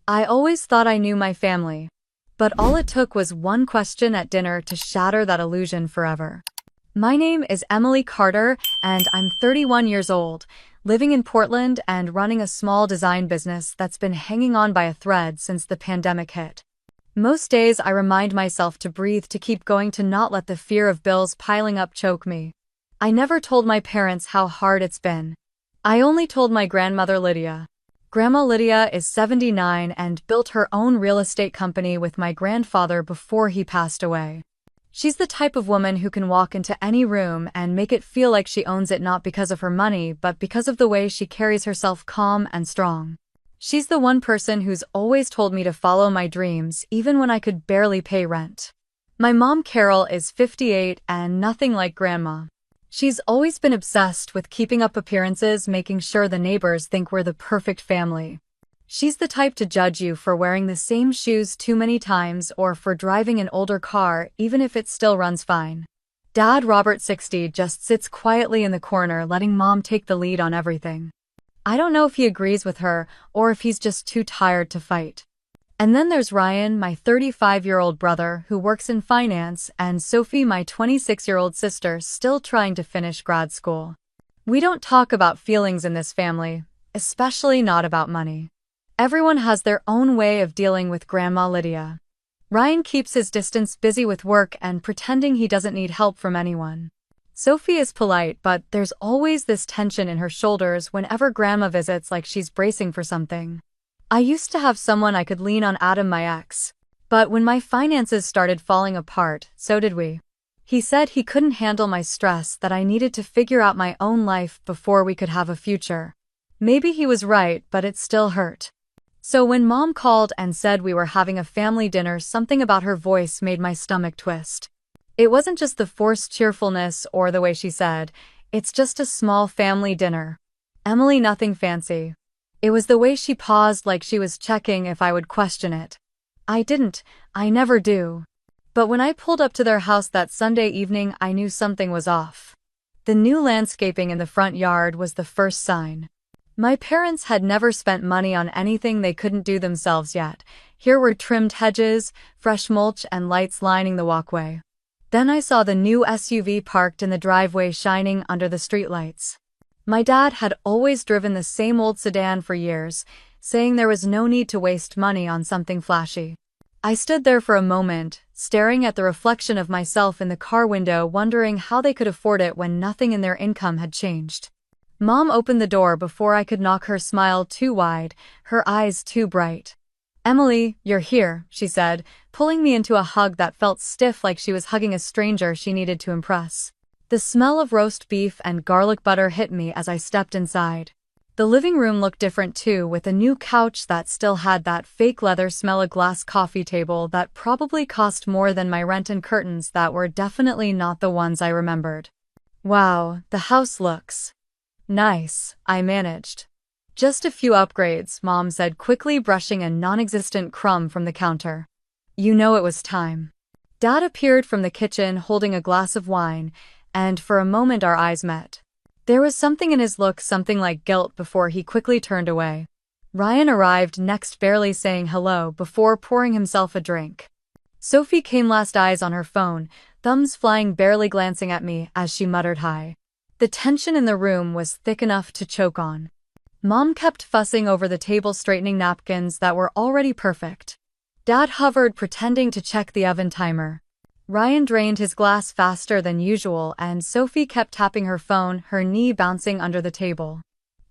I always thought I knew my family, but all it took was one question at dinner to shatter that illusion forever. My name is Emily Carter, and I'm 31 years old, living in Portland and running a small design business that's been hanging on by a thread since the pandemic hit. Most days I remind myself to breathe, to keep going, to not let the fear of bills piling up choke me. I never told my parents how hard it's been. I only told my grandmother Lydia. Grandma Lydia is 79 and built her own real estate company with my grandfather before he passed away. She's the type of woman who can walk into any room and make it feel like she owns it, not because of her money but because of the way she carries herself, calm and strong. She's the one person who's always told me to follow my dreams even when I could barely pay rent. My mom Carol is 58 and nothing like Grandma. She's always been obsessed with keeping up appearances, making sure the neighbors think we're the perfect family. She's the type to judge you for wearing the same shoes too many times or for driving an older car even if it still runs fine. Dad, Robert, 60, just sits quietly in the corner letting Mom take the lead on everything. I don't know if he agrees with her or if he's just too tired to fight. And then there's Ryan, my 35-year-old brother who works in finance, and Sophie, my 26-year-old sister still trying to finish grad school. We don't talk about feelings in this family, especially not about money. Everyone has their own way of dealing with Grandma Lydia. Ryan keeps his distance, busy with work and pretending he doesn't need help from anyone. Sophie is polite, but there's always this tension in her shoulders whenever Grandma visits, like she's bracing for something. I used to have someone I could lean on, Adam, my ex. But when my finances started falling apart, so did we. He said he couldn't handle my stress, that I needed to figure out my own life before we could have a future. Maybe he was right, but it still hurt. So when Mom called and said we were having a family dinner, something about her voice made my stomach twist. It wasn't just the forced cheerfulness or the way she said, "It's just a small family dinner. Emily, nothing fancy." It was the way she paused, like she was checking if I would question it. I didn't. I never do. But when I pulled up to their house that Sunday evening, I knew something was off. The new landscaping in the front yard was the first sign. My parents had never spent money on anything they couldn't do themselves yet. Here were trimmed hedges, fresh mulch, and lights lining the walkway. Then I saw the new SUV parked in the driveway, shining under the streetlights. My dad had always driven the same old sedan for years, saying there was no need to waste money on something flashy. I stood there for a moment, staring at the reflection of myself in the car window, wondering how they could afford it when nothing in their income had changed. Mom opened the door before I could knock, her smile too wide, her eyes too bright. "Emily, you're here," she said, pulling me into a hug that felt stiff, like she was hugging a stranger she needed to impress. The smell of roast beef and garlic butter hit me as I stepped inside. The living room looked different too, with a new couch that still had that fake leather smell, a glass coffee table that probably cost more than my rent, and curtains that were definitely not the ones I remembered. "Wow, the house looks nice," I managed. "Just a few upgrades," Mom said, quickly brushing a non-existent crumb from the counter. "You know it was time." Dad appeared from the kitchen holding a glass of wine, and for a moment our eyes met. There was something in his look, something like guilt, before he quickly turned away. Ryan arrived next, barely saying hello before pouring himself a drink. Sophie came last, eyes on her phone, thumbs flying, barely glancing at me as she muttered hi. The tension in the room was thick enough to choke on. Mom kept fussing over the table, straightening napkins that were already perfect. Dad hovered, pretending to check the oven timer. Ryan drained his glass faster than usual, and Sophie kept tapping her phone, her knee bouncing under the table.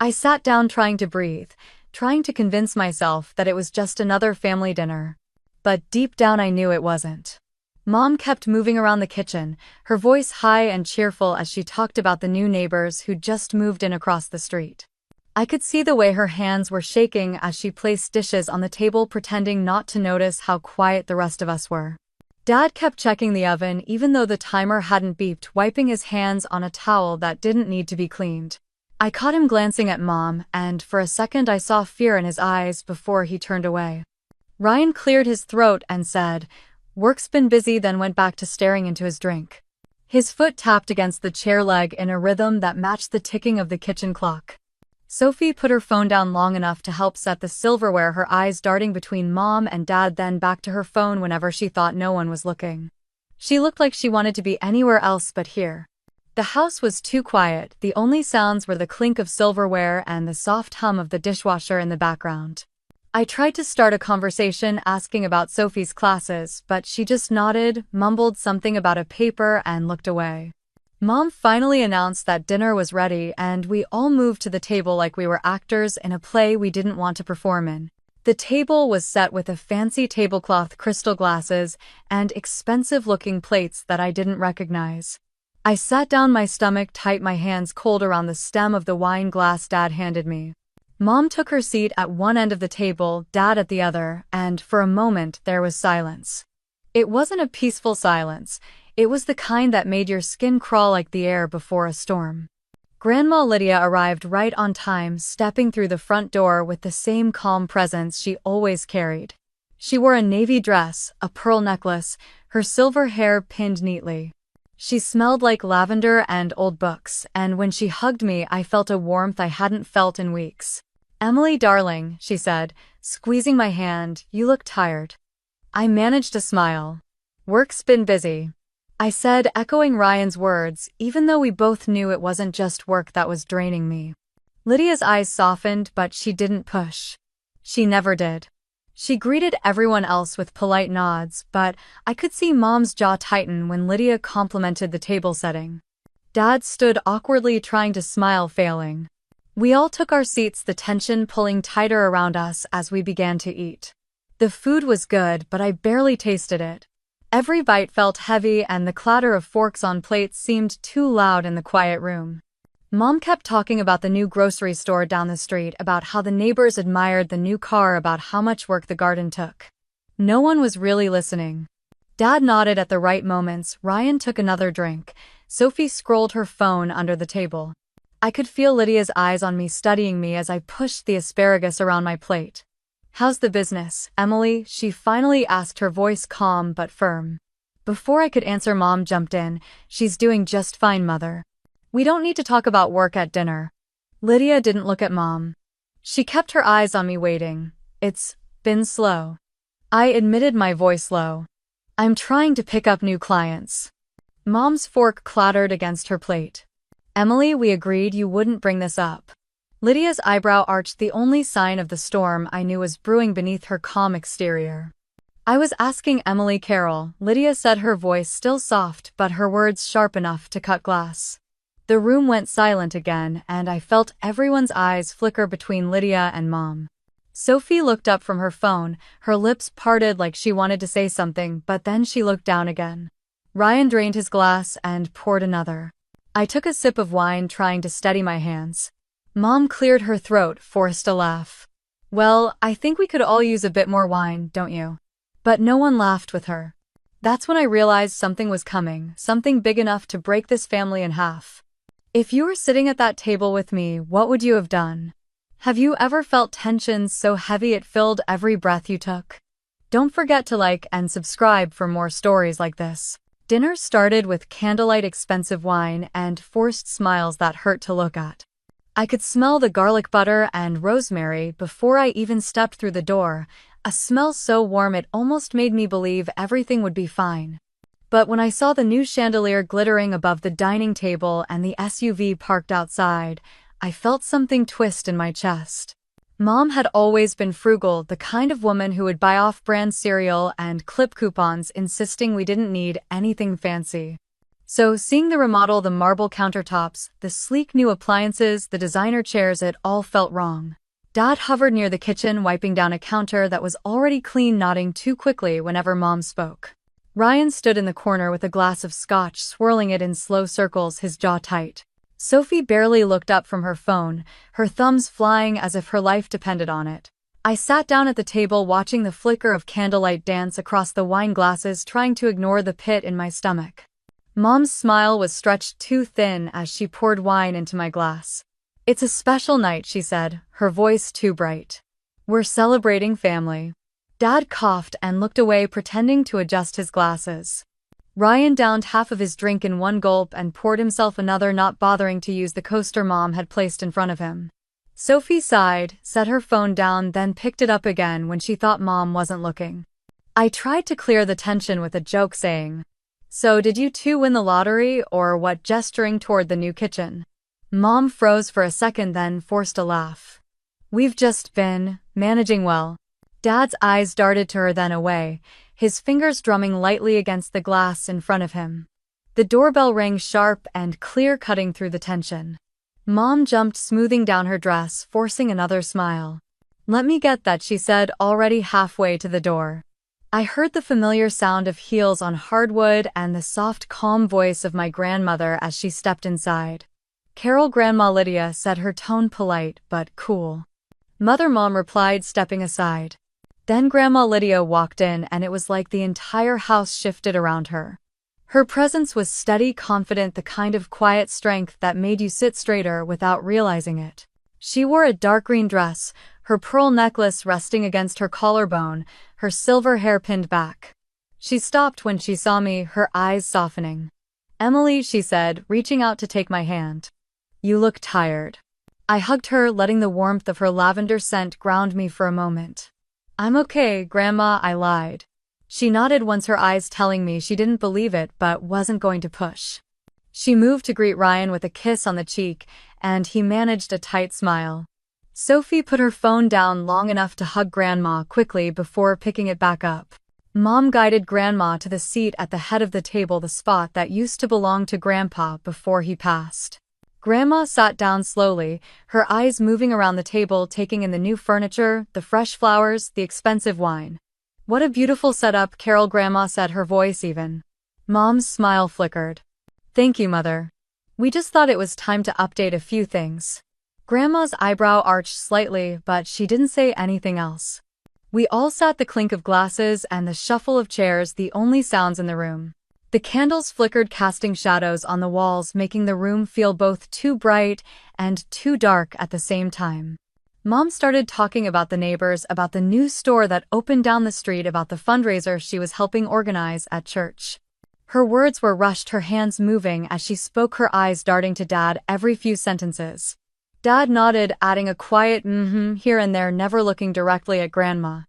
I sat down, trying to breathe, trying to convince myself that it was just another family dinner. But deep down I knew it wasn't. Mom kept moving around the kitchen, her voice high and cheerful as she talked about the new neighbors who just moved in across the street. I could see the way her hands were shaking as she placed dishes on the table, pretending not to notice how quiet the rest of us were. Dad kept checking the oven even though the timer hadn't beeped, wiping his hands on a towel that didn't need to be cleaned. I caught him glancing at Mom, and for a second I saw fear in his eyes before he turned away. Ryan cleared his throat and said, "Work's been busy," then went back to staring into his drink. His foot tapped against the chair leg in a rhythm that matched the ticking of the kitchen clock. Sophie put her phone down long enough to help set the silverware, her eyes darting between Mom and Dad, then back to her phone whenever she thought no one was looking. She looked like she wanted to be anywhere else but here. The house was too quiet. The only sounds were the clink of silverware and the soft hum of the dishwasher in the background. I tried to start a conversation asking about Sophie's classes, but she just nodded, mumbled something about a paper, and looked away. Mom finally announced that dinner was ready, and we all moved to the table like we were actors in a play we didn't want to perform in. The table was set with a fancy tablecloth, crystal glasses, and expensive-looking plates that I didn't recognize. I sat down, my stomach tight, my hands cold around the stem of the wine glass Dad handed me. Mom took her seat at one end of the table, Dad at the other, and for a moment there was silence. It wasn't a peaceful silence. It was the kind that made your skin crawl like the air before a storm. Grandma Lydia arrived right on time, stepping through the front door with the same calm presence she always carried. She wore a navy dress, a pearl necklace, her silver hair pinned neatly. She smelled like lavender and old books, and when she hugged me, I felt a warmth I hadn't felt in weeks. "Emily, darling," she said, squeezing my hand, "you look tired." I managed a smile. "Work's been busy," I said, echoing Ryan's words, even though we both knew it wasn't just work that was draining me. Lydia's eyes softened, but she didn't push. She never did. She greeted everyone else with polite nods, but I could see Mom's jaw tighten when Lydia complimented the table setting. Dad stood awkwardly, trying to smile, failing. We all took our seats, the tension pulling tighter around us as we began to eat. The food was good, but I barely tasted it. Every bite felt heavy, and the clatter of forks on plates seemed too loud in the quiet room. Mom kept talking about the new grocery store down the street, about how the neighbors admired the new car, about how much work the garden took. No one was really listening. Dad nodded at the right moments. Ryan took another drink. Sophie scrolled her phone under the table. I could feel Lydia's eyes on me, studying me as I pushed the asparagus around my plate. "How's the business, Emily?" she finally asked, her voice calm but firm. Before I could answer, Mom jumped in. "She's doing just fine, Mother. We don't need to talk about work at dinner." Lydia didn't look at Mom. She kept her eyes on me, waiting. "It's been slow," I admitted, my voice low. "I'm trying to pick up new clients." Mom's fork clattered against her plate. "Emily, we agreed you wouldn't bring this up." Lydia's eyebrow arched. The only sign of the storm I knew was brewing beneath her calm exterior. "I was asking Emily Carroll," Lydia said, her voice still soft but her words sharp enough to cut glass. The room went silent again, and I felt everyone's eyes flicker between Lydia and Mom. Sophie looked up from her phone, her lips parted like she wanted to say something, but then she looked down again. Ryan drained his glass and poured another. I took a sip of wine, trying to steady my hands. Mom cleared her throat, forced a laugh. "Well, I think we could all use a bit more wine, don't you?" But no one laughed with her. That's when I realized something was coming, something big enough to break this family in half. If you were sitting at that table with me, what would you have done? Have you ever felt tension so heavy it filled every breath you took? Don't forget to like and subscribe for more stories like this. Dinner started with candlelight, expensive wine, and forced smiles that hurt to look at. I could smell the garlic butter and rosemary before I even stepped through the door, a smell so warm it almost made me believe everything would be fine. But when I saw the new chandelier glittering above the dining table and the SUV parked outside, I felt something twist in my chest. Mom had always been frugal, the kind of woman who would buy off-brand cereal and clip coupons, insisting we didn't need anything fancy. So seeing the remodel, the marble countertops, the sleek new appliances, the designer chairs, it all felt wrong. Dad hovered near the kitchen, wiping down a counter that was already clean, nodding too quickly whenever Mom spoke. Ryan stood in the corner with a glass of scotch, swirling it in slow circles, his jaw tight. Sophie barely looked up from her phone, her thumbs flying as if her life depended on it. I sat down at the table, watching the flicker of candlelight dance across the wine glasses, trying to ignore the pit in my stomach. Mom's smile was stretched too thin as she poured wine into my glass. "It's a special night," she said, her voice too bright. "We're celebrating family." Dad coughed and looked away, pretending to adjust his glasses. Ryan downed half of his drink in one gulp and poured himself another, not bothering to use the coaster Mom had placed in front of him. Sophie sighed, set her phone down, then picked it up again when she thought Mom wasn't looking. I tried to clear the tension with a joke saying, "So did you two win the lottery or what?" gesturing toward the new kitchen. Mom froze for a second then forced a laugh. "We've just been managing well." Dad's eyes darted to her then away, his fingers drumming lightly against the glass in front of him. The doorbell rang sharp and clear, cutting through the tension. Mom jumped, smoothing down her dress, forcing another smile. "Let me get that," she said, already halfway to the door. I heard the familiar sound of heels on hardwood and the soft, calm voice of my grandmother as she stepped inside. "Carol." Grandma Lydia said, her tone polite but cool. "Mother." Mom replied, stepping aside. Then Grandma Lydia walked in and it was like the entire house shifted around her. Her presence was steady, confident, the kind of quiet strength that made you sit straighter without realizing it. She wore a dark green dress, her pearl necklace resting against her collarbone, her silver hair pinned back. She stopped when she saw me, her eyes softening. "Emily," she said, reaching out to take my hand. "You look tired." I hugged her, letting the warmth of her lavender scent ground me for a moment. "I'm okay, Grandma," I lied. She nodded once, her eyes telling me she didn't believe it but wasn't going to push. She moved to greet Ryan with a kiss on the cheek, and he managed a tight smile. Sophie put her phone down long enough to hug Grandma quickly before picking it back up. Mom guided Grandma to the seat at the head of the table, the spot that used to belong to Grandpa before he passed. Grandma sat down slowly, her eyes moving around the table, taking in the new furniture, the fresh flowers, the expensive wine. "What a beautiful setup, Carol," Grandma said, her voice even. Mom's smile flickered. "Thank you, Mother. We just thought it was time to update a few things." Grandma's eyebrow arched slightly, but she didn't say anything else. We all sat, the clink of glasses and the shuffle of chairs the only sounds in the room. The candles flickered, casting shadows on the walls, making the room feel both too bright and too dark at the same time. Mom started talking about the neighbors, about the new store that opened down the street, about the fundraiser she was helping organize at church. Her words were rushed, her hands moving as she spoke, her eyes darting to Dad every few sentences. Dad nodded, adding a quiet here and there, never looking directly at Grandma.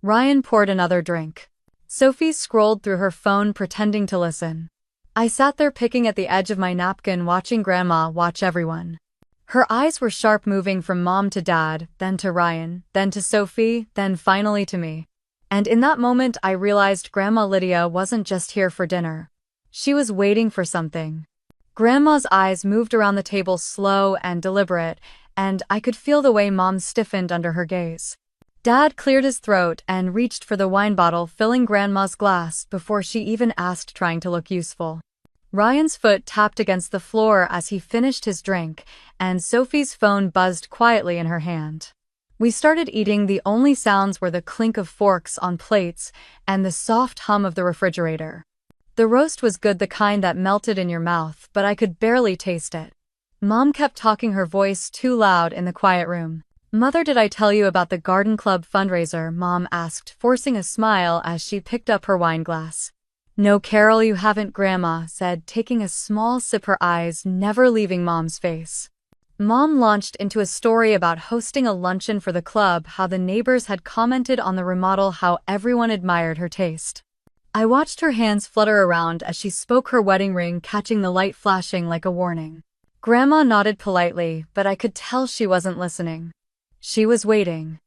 Ryan poured another drink. Sophie scrolled through her phone, pretending to listen. I sat there, picking at the edge of my napkin, watching Grandma watch everyone. Her eyes were sharp, moving from Mom to Dad, then to Ryan, then to Sophie, then finally to me. And in that moment I realized Grandma Lydia wasn't just here for dinner. She was waiting for something. Grandma's eyes moved around the table, slow and deliberate, and I could feel the way Mom stiffened under her gaze. Dad cleared his throat and reached for the wine bottle, filling Grandma's glass before she even asked, trying to look useful. Ryan's foot tapped against the floor as he finished his drink, and Sophie's phone buzzed quietly in her hand. We started eating. The only sounds were the clink of forks on plates and the soft hum of the refrigerator. The roast was good, the kind that melted in your mouth, but I could barely taste it. Mom kept talking, her voice too loud in the quiet room. "Mother, did I tell you about the garden club fundraiser?" Mom asked, forcing a smile as she picked up her wine glass. "No, Carol, you haven't," Grandma said, taking a small sip, her eyes never leaving Mom's face. Mom launched into a story about hosting a luncheon for the club, how the neighbors had commented on the remodel, how everyone admired her taste. I watched her hands flutter around as she spoke, her wedding ring catching the light, flashing like a warning. Grandma nodded politely, but I could tell she wasn't listening. She was waiting.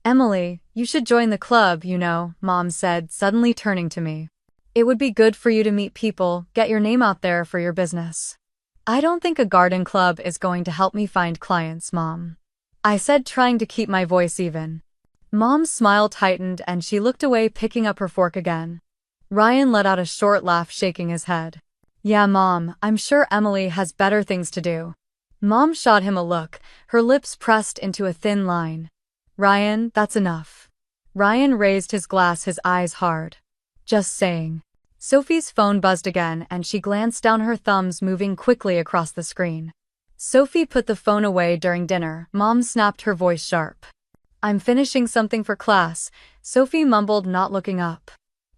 "Emily, you should join the club, you know," Mom said, suddenly turning to me. "It would be good for you to meet people, get your name out there for your business." "I don't think a garden club is going to help me find clients, Mom," I said, trying to keep my voice even. Mom's smile tightened and she looked away, picking up her fork again. Ryan let out a short laugh, shaking his head. "Yeah, Mom, I'm sure Emily has better things to do." Mom shot him a look, her lips pressed into a thin line. "Ryan, that's enough." Ryan raised his glass, his eyes hard. "Just saying." Sophie's phone buzzed again and she glanced down, her thumbs moving quickly across the screen. Sophie put the phone away during dinner. Mom snapped, her voice sharp. "I'm finishing something for class," Sophie mumbled, not looking up.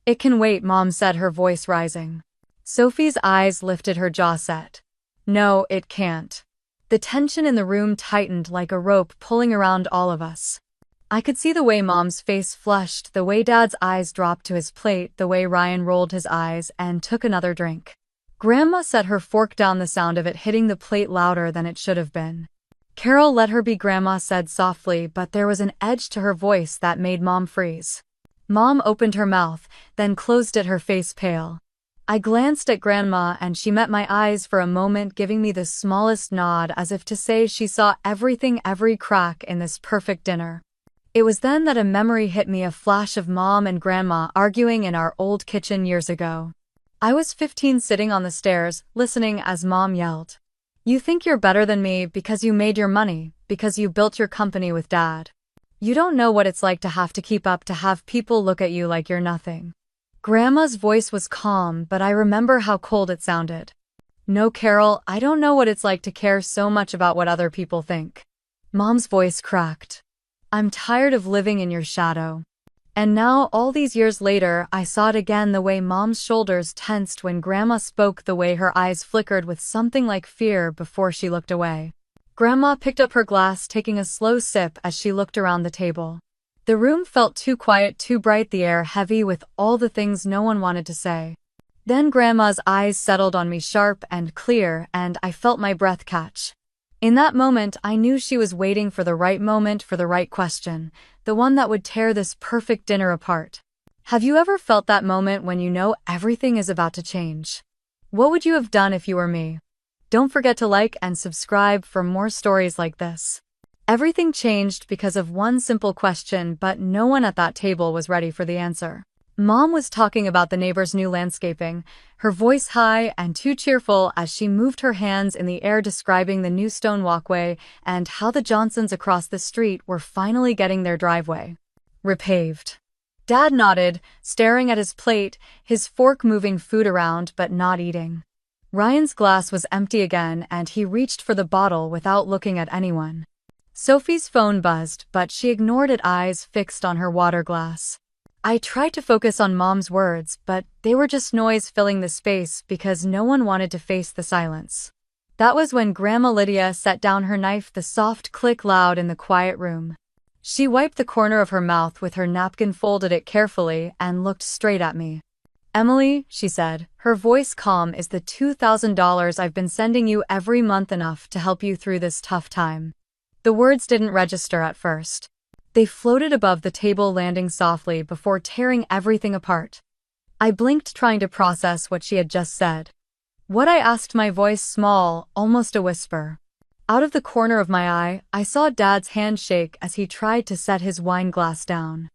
"It can wait," Mom said, her voice rising. Sophie's eyes lifted, her jaw set. "No, it can't." The tension in the room tightened like a rope pulling around all of us. I could see the way Mom's face flushed, the way Dad's eyes dropped to his plate, the way Ryan rolled his eyes and took another drink. Grandma set her fork down, the sound of it hitting the plate louder than it should have been. "Carol, let her be," Grandma said softly, but there was an edge to her voice that made Mom freeze. Mom opened her mouth, then closed it, her face pale. I glanced at Grandma and she met my eyes for a moment, giving me the smallest nod as if to say she saw everything, every crack in this perfect dinner. It was then that a memory hit me, a flash of Mom and Grandma arguing in our old kitchen years ago. I was 15, sitting on the stairs, listening as Mom yelled, "You think you're better than me because you made your money, because you built your company with Dad. You don't know what it's like to have to keep up, to have people look at you like you're nothing." Grandma's voice was calm, but I remember how cold it sounded. "No, Carol, I don't know what it's like to care so much about what other people think." Mom's voice cracked. "I'm tired of living in your shadow." And now, all these years later, I saw it again, the way Mom's shoulders tensed when Grandma spoke, the way her eyes flickered with something like fear before she looked away. Grandma picked up her glass, taking a slow sip as she looked around the table. The room felt too quiet, too bright, the air heavy with all the things no one wanted to say. Then Grandma's eyes settled on me, sharp and clear, and I felt my breath catch. In that moment, I knew she was waiting for the right moment, for the right question, the one that would tear this perfect dinner apart. Have you ever felt that moment when you know everything is about to change? What would you have done if you were me? Don't forget to like and subscribe for more stories like this. Everything changed because of one simple question, but no one at that table was ready for the answer. Mom was talking about the neighbor's new landscaping, her voice high and too cheerful as she moved her hands in the air, describing the new stone walkway and how the Johnsons across the street were finally getting their driveway repaved. Dad nodded, staring at his plate, his fork moving food around but not eating. Ryan's glass was empty again and he reached for the bottle without looking at anyone. Sophie's phone buzzed, but she ignored it, eyes fixed on her water glass. I tried to focus on Mom's words, but they were just noise filling the space because no one wanted to face the silence. That was when Grandma Lydia set down her knife, the soft click loud in the quiet room. She wiped the corner of her mouth with her napkin, folded it carefully, and looked straight at me. "Emily," she said, her voice calm, "is the $2,000 I've been sending you every month enough to help you through this tough time?" The words didn't register at first. They floated above the table, landing softly before tearing everything apart. I blinked, trying to process what she had just said. "What?" I asked, my voice small, almost a whisper. Out of the corner of my eye, I saw Dad's hand shake as he tried to set his wine glass down.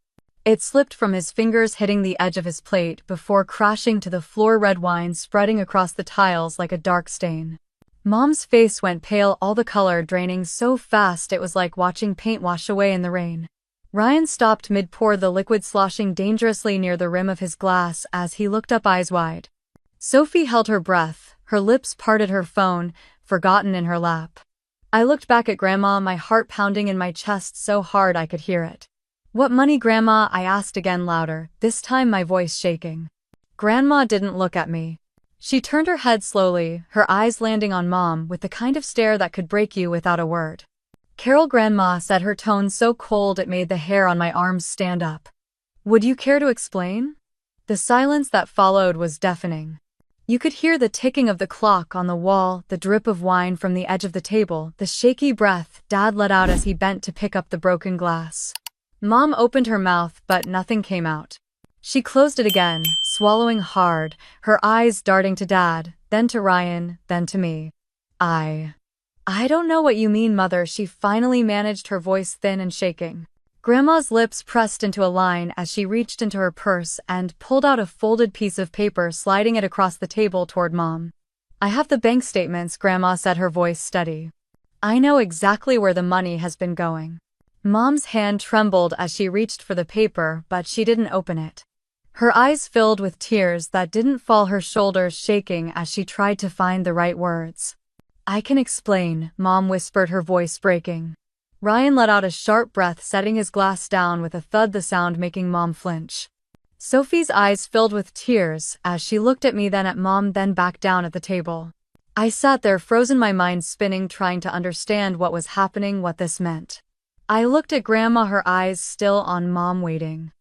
It slipped from his fingers, hitting the edge of his plate before crashing to the floor, red wine spreading across the tiles like a dark stain. Mom's face went pale, all the color draining so fast it was like watching paint wash away in the rain. Ryan stopped mid-pour, the liquid sloshing dangerously near the rim of his glass as he looked up, eyes wide. Sophie held her breath, her lips parted, her phone forgotten in her lap. I looked back at Grandma, my heart pounding in my chest so hard I could hear it. "What money, Grandma?" I asked again, louder, this time my voice shaking. Grandma didn't look at me. She turned her head slowly, her eyes landing on Mom with the kind of stare that could break you without a word. "Carol," Grandma said, her tone so cold it made the hair on my arms stand up. "Would you care to explain?" The silence that followed was deafening. You could hear the ticking of the clock on the wall, the drip of wine from the edge of the table, the shaky breath Dad let out as he bent to pick up the broken glass. Mom opened her mouth, but nothing came out. She closed it again, swallowing hard, her eyes darting to Dad, then to Ryan, then to me. I don't know what you mean, Mother," she finally managed, her voice thin and shaking. Grandma's lips pressed into a line as she reached into her purse and pulled out a folded piece of paper, sliding it across the table toward Mom. "I have the bank statements," Grandma said, her voice steady. "I know exactly where the money has been going." Mom's hand trembled as she reached for the paper, but she didn't open it. Her eyes filled with tears that didn't fall, her shoulders shaking as she tried to find the right words. "I can explain," Mom whispered, her voice breaking. Ryan let out a sharp breath, setting his glass down with a thud, the sound making Mom flinch. Sophie's eyes filled with tears as she looked at me, then at Mom, then back down at the table. I sat there frozen, my mind spinning, trying to understand what was happening, what this meant. I looked at Grandma, her eyes still on Mom, waiting.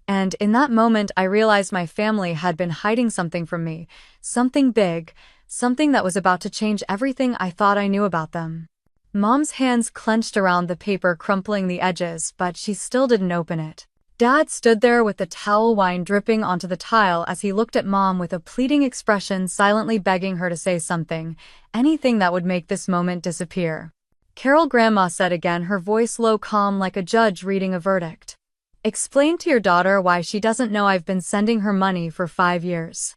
And in that moment I realized my family had been hiding something from me, something big, something that was about to change everything I thought I knew about them. Mom's hands clenched around the paper, crumpling the edges, but she still didn't open it. Dad stood there with the towel wine dripping onto the tile as he looked at Mom with a pleading expression, silently begging her to say something, anything that would make this moment disappear. "Carol," Grandma said again, her voice low, calm, like a judge reading a verdict. "Explain to your daughter why she doesn't know I've been sending her money for 5 years."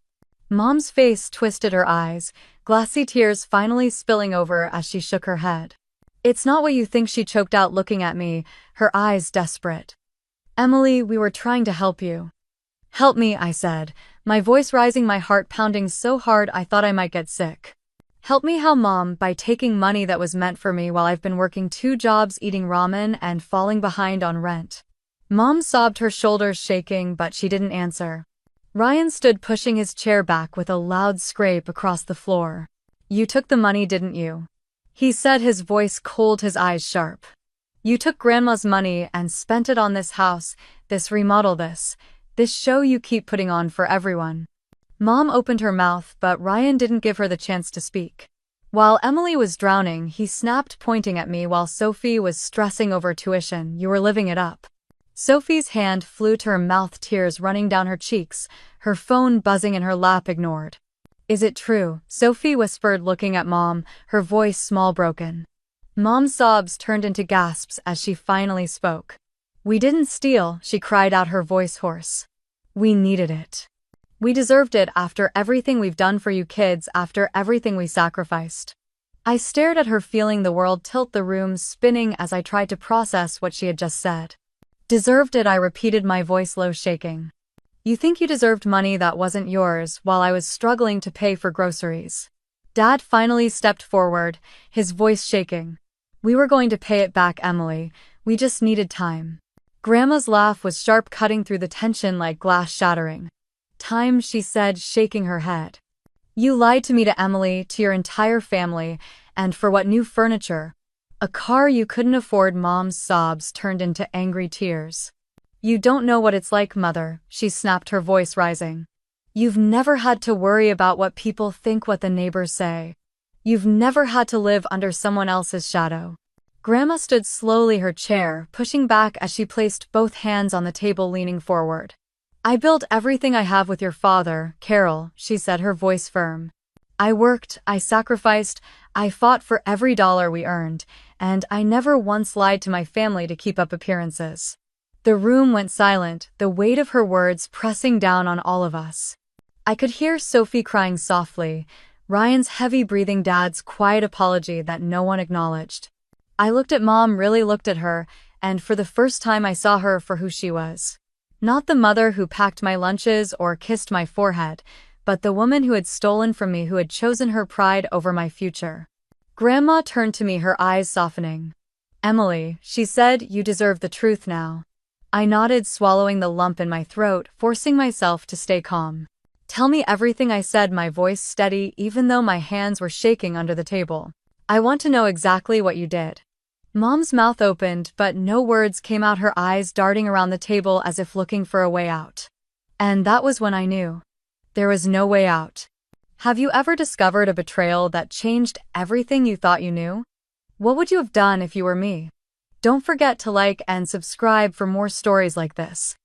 Mom's face twisted, her eyes, glassy tears finally spilling over as she shook her head. "It's not what you think," she choked out, looking at me, her eyes desperate. "Emily, we were trying to help you." "Help me," I said, my voice rising, my heart pounding so hard I thought I might get sick. "Help me how, Mom?" "By taking money that was meant for me while I've been working 2 jobs, eating ramen, and falling behind on rent." Mom sobbed, her shoulders shaking, but she didn't answer. Ryan stood, pushing his chair back with a loud scrape across the floor. "You took the money, didn't you?" he said, his voice cold, his eyes sharp. "You took Grandma's money and spent it on this house, this remodel, this show you keep putting on for everyone." Mom opened her mouth, but Ryan didn't give her the chance to speak. "While Emily was drowning," he snapped, pointing at me, "while Sophie was stressing over tuition, you were living it up." Sophie's hand flew to her mouth, tears running down her cheeks, her phone buzzing in her lap, ignored. "Is it true?" Sophie whispered, looking at Mom, her voice small, broken. Mom's sobs turned into gasps as she finally spoke. "We didn't steal," she cried out, her voice hoarse. "We needed it. We deserved it after everything we've done for you kids, after everything we sacrificed." I stared at her, feeling the world tilt, the room spinning as I tried to process what she had just said. "Deserved it," I repeated, my voice low, shaking. "You think you deserved money that wasn't yours while I was struggling to pay for groceries." Dad finally stepped forward, his voice shaking. "We were going to pay it back, Emily. We just needed time." Grandma's laugh was sharp, cutting through the tension like glass shattering. "Time," she said, shaking her head. "You lied to me, to Emily, to your entire family, and for what? New furniture? A car you couldn't afford." Mom's sobs turned into angry tears. "You don't know what it's like, Mother," she snapped, her voice rising. "You've never had to worry about what people think, what the neighbors say. You've never had to live under someone else's shadow." Grandma stood slowly, her chair pushing back as she placed both hands on the table, leaning forward. "I built everything I have with your father, Carol," she said, her voice firm. "I worked, I sacrificed, I fought for every dollar we earned, and I never once lied to my family to keep up appearances." The room went silent, the weight of her words pressing down on all of us. I could hear Sophie crying softly, Ryan's heavy breathing, Dad's quiet apology that no one acknowledged. I looked at Mom, really looked at her, and for the first time I saw her for who she was. Not the mother who packed my lunches or kissed my forehead, but the woman who had stolen from me, who had chosen her pride over my future. Grandma turned to me, her eyes softening. "Emily," she said, "you deserve the truth now." I nodded, swallowing the lump in my throat, forcing myself to stay calm. "Tell me everything," I said, my voice steady even though my hands were shaking under the table. "I want to know exactly what you did." Mom's mouth opened, but no words came out, her eyes darting around the table as if looking for a way out. And that was when I knew. There was no way out. Have you ever discovered a betrayal that changed everything you thought you knew? What would you have done if you were me? Don't forget to like and subscribe for more stories like this.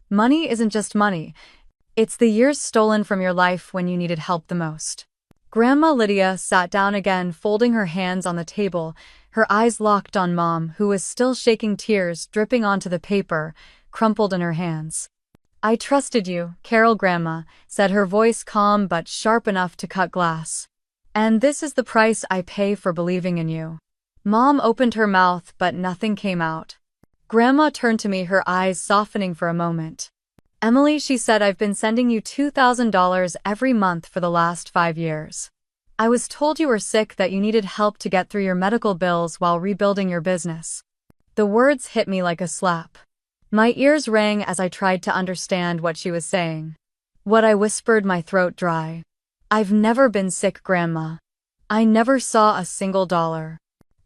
Money isn't just money. It's the years stolen from your life when you needed help the most. Grandma Lydia sat down again, folding her hands on the table, her eyes locked on Mom, who was still shaking, tears dripping onto the paper, crumpled in her hands. "I trusted you, Carol," Grandma said, her voice calm but sharp enough to cut glass. "And this is the price I pay for believing in you." Mom opened her mouth, but nothing came out. Grandma turned to me, her eyes softening for a moment. "Emily," she said, "I've been sending you $2,000 every month for the last 5 years. I was told you were sick, that you needed help to get through your medical bills while rebuilding your business." The words hit me like a slap. My ears rang as I tried to understand what she was saying. What I whispered, my throat dry. "I've never been sick, Grandma. I never saw a single dollar.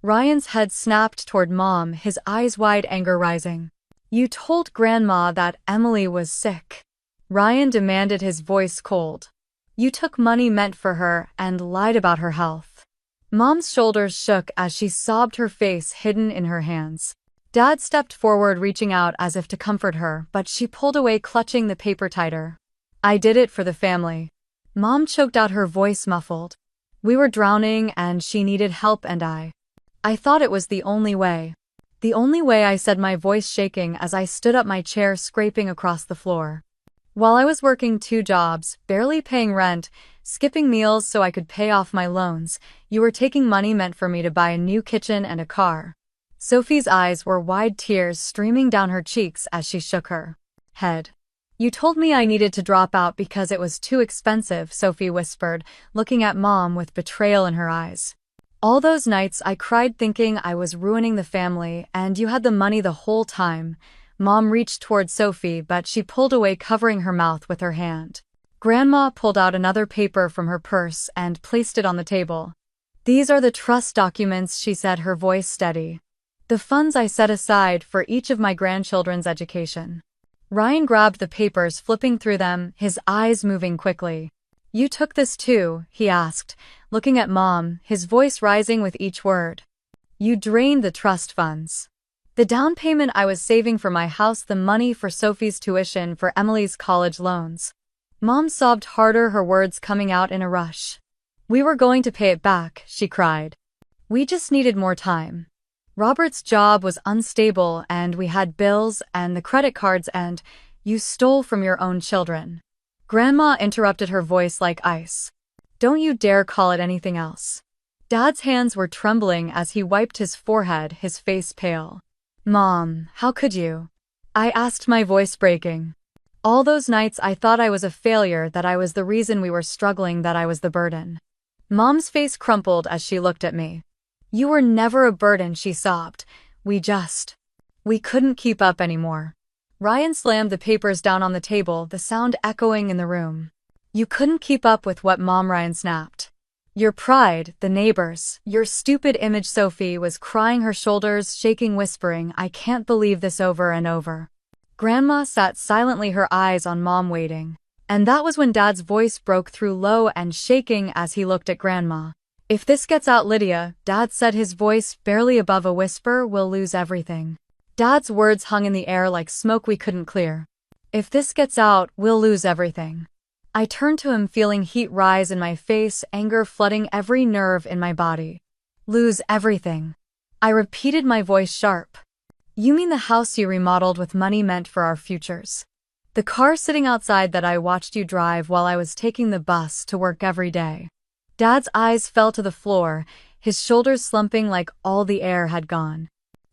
Ryan's head snapped toward Mom, his eyes wide, anger rising. You told Grandma that Emily was sick. Ryan demanded, his voice cold. You took money meant for her and lied about her health. Mom's shoulders shook as she sobbed, her face hidden in her hands. Dad stepped forward, reaching out as if to comfort her, but she pulled away, clutching the paper tighter. I did it for the family. Mom choked out, her voice muffled. We were drowning and she needed help, and I thought it was the only way. The only way, I said, my voice shaking as I stood up, my chair scraping across the floor. While I was working 2 jobs, barely paying rent, skipping meals so I could pay off my loans, you were taking money meant for me to buy a new kitchen and a car. Sophie's eyes were wide, tears streaming down her cheeks as she shook her head. You told me I needed to drop out because it was too expensive, Sophie whispered, looking at Mom with betrayal in her eyes. All those nights I cried thinking I was ruining the family, and you had the money the whole time. Mom reached toward Sophie, but she pulled away, covering her mouth with her hand. Grandma pulled out another paper from her purse and placed it on the table. These are the trust documents, she said, her voice steady. The funds I set aside for each of my grandchildren's education. Ryan grabbed the papers, flipping through them, his eyes moving quickly. You took this too, he asked, looking at Mom, his voice rising with each word. You drained the trust funds. The down payment I was saving for my house, the money for Sophie's tuition, for Emily's college loans. Mom sobbed harder, her words coming out in a rush. We were going to pay it back, she cried. We just needed more time. Robert's job was unstable and we had bills and the credit cards, and you stole from your own children. Grandma interrupted, her voice like ice. Don't you dare call it anything else. Dad's hands were trembling as he wiped his forehead, his face pale. Mom, how could you? I asked, my voice breaking. All those nights I thought I was a failure, that I was the reason we were struggling, that I was the burden. Mom's face crumpled as she looked at me. You were never a burden, she sobbed. We couldn't keep up anymore. Ryan slammed the papers down on the table, the sound echoing in the room. You couldn't keep up with what, Mom? Ryan snapped. Your pride, the neighbors, your stupid image. Sophie was crying, her shoulders shaking, whispering, I can't believe this, over and over. Grandma sat silently, her eyes on Mom, waiting. And that was when Dad's voice broke through, low and shaking as he looked at Grandma. If this gets out, Lydia, Dad said, his voice barely above a whisper, we'll lose everything. Dad's words hung in the air like smoke we couldn't clear. If this gets out, we'll lose everything. I turned to him, feeling heat rise in my face, anger flooding every nerve in my body. Lose everything. I repeated, my voice sharp. You mean the house you remodeled with money meant for our futures? The car sitting outside that I watched you drive while I was taking the bus to work every day? Dad's eyes fell to the floor, his shoulders slumping like all the air had gone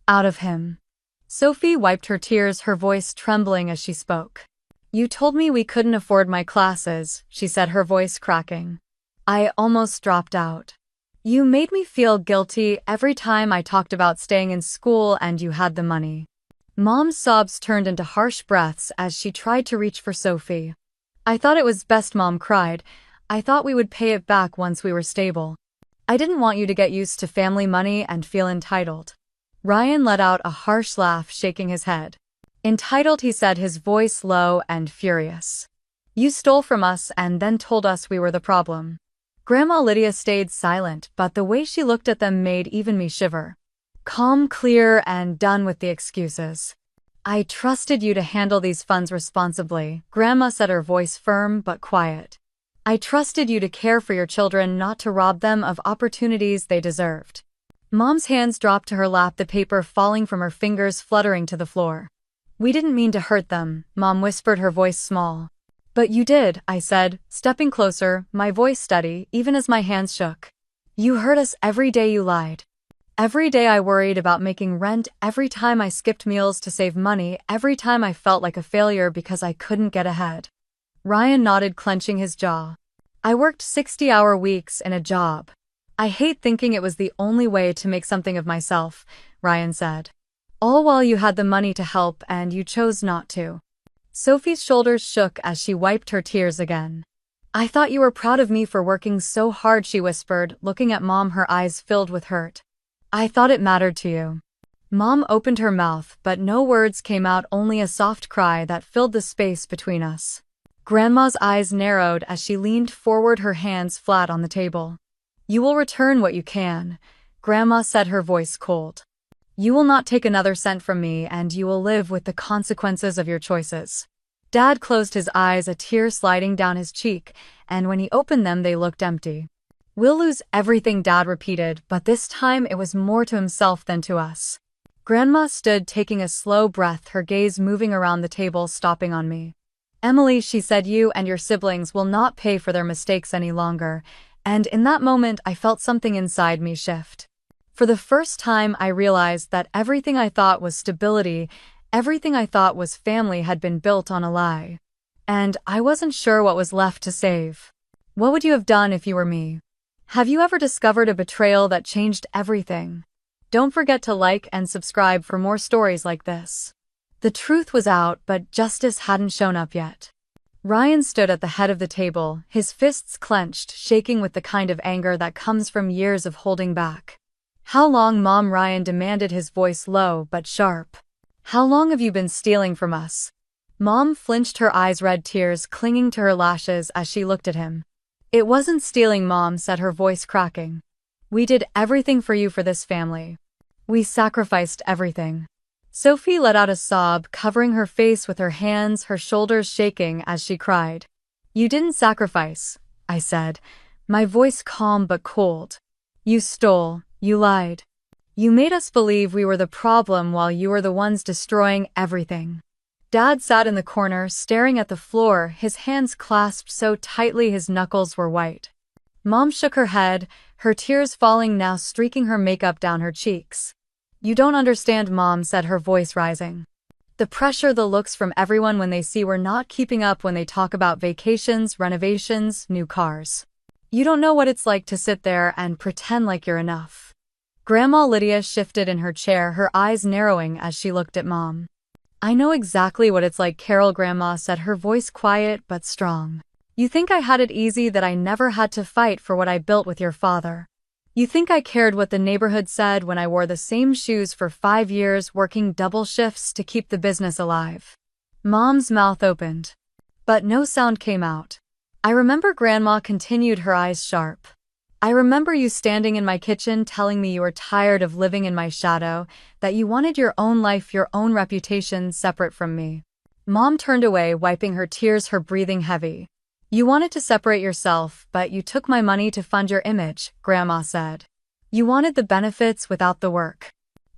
out of him. Sophie wiped her tears, her voice trembling as she spoke. You told me we couldn't afford my classes, she said, her voice cracking. I almost dropped out. You made me feel guilty every time I talked about staying in school, and you had the money. Mom's sobs turned into harsh breaths as she tried to reach for Sophie. I thought it was best, Mom cried. I thought we would pay it back once we were stable. I didn't want you to get used to family money and feel entitled. Ryan let out a harsh laugh, shaking his head. Entitled, he said, his voice low and furious. You stole from us and then told us we were the problem. Grandma Lydia stayed silent, but the way she looked at them made even me shiver. Calm, clear, and done with the excuses. I trusted you to handle these funds responsibly, Grandma said, her voice firm but quiet. I trusted you to care for your children, not to rob them of opportunities they deserved. Mom's hands dropped to her lap, the paper falling from her fingers, fluttering to the floor. We didn't mean to hurt them, Mom whispered, her voice small. But you did, I said, stepping closer, my voice steady, even as my hands shook. You hurt us every day you lied. Every day I worried about making rent, every time I skipped meals to save money, every time I felt like a failure because I couldn't get ahead. Ryan nodded, clenching his jaw. I worked 60-hour weeks in a job. I hate thinking it was the only way to make something of myself, Ryan said. All while you had the money to help and you chose not to. Sophie's shoulders shook as she wiped her tears again. I thought you were proud of me for working so hard, she whispered, looking at Mom, her eyes filled with hurt. I thought it mattered to you. Mom opened her mouth, but no words came out, only a soft cry that filled the space between us. Grandma's eyes narrowed as she leaned forward, her hands flat on the table. You will return what you can, Grandma said, her voice cold. You will not take another cent from me, and you will live with the consequences of your choices. Dad closed his eyes, a tear sliding down his cheek, and when he opened them they looked empty. We'll lose everything, Dad repeated, but this time it was more to himself than to us. Grandma stood, taking a slow breath, her gaze moving around the table, stopping on me. Emily, she said, you and your siblings will not pay for their mistakes any longer, and in that moment I felt something inside me shift. For the first time I realized that everything I thought was stability, everything I thought was family had been built on a lie. And I wasn't sure what was left to save. What would you have done if you were me? Have you ever discovered a betrayal that changed everything? Don't forget to like and subscribe for more stories like this. The truth was out, but justice hadn't shown up yet. Ryan stood at the head of the table, his fists clenched, shaking with the kind of anger that comes from years of holding back. How long, Mom? Ryan demanded, his voice low but sharp. How long have you been stealing from us? Mom flinched, her eyes red, tears clinging to her lashes as she looked at him. It wasn't stealing, Mom said, her voice cracking. We did everything for you, for this family. We sacrificed everything. Sophie let out a sob, covering her face with her hands, her shoulders shaking as she cried. You didn't sacrifice, I said, my voice calm but cold. You stole, you lied. You made us believe we were the problem while you were the ones destroying everything. Dad sat in the corner, staring at the floor, his hands clasped so tightly his knuckles were white. Mom shook her head, her tears falling, now streaking her makeup down her cheeks. You don't understand, Mom said, her voice rising. The pressure, the looks from everyone when they see we're not keeping up, when they talk about vacations, renovations, new cars. You don't know what it's like to sit there and pretend like you're enough. Grandma Lydia shifted in her chair, her eyes narrowing as she looked at Mom. I know exactly what it's like, Carol, Grandma said, her voice quiet but strong. You think I had it easy, that I never had to fight for what I built with your father. You think I cared what the neighborhood said when I wore the same shoes for 5 years, working double shifts to keep the business alive. Mom's mouth opened, but no sound came out. I remember, Grandma continued, her eyes sharp. I remember you standing in my kitchen telling me you were tired of living in my shadow, that you wanted your own life, your own reputation, separate from me. Mom turned away, wiping her tears, her breathing heavy. You wanted to separate yourself, but you took my money to fund your image, Grandma said. You wanted the benefits without the work.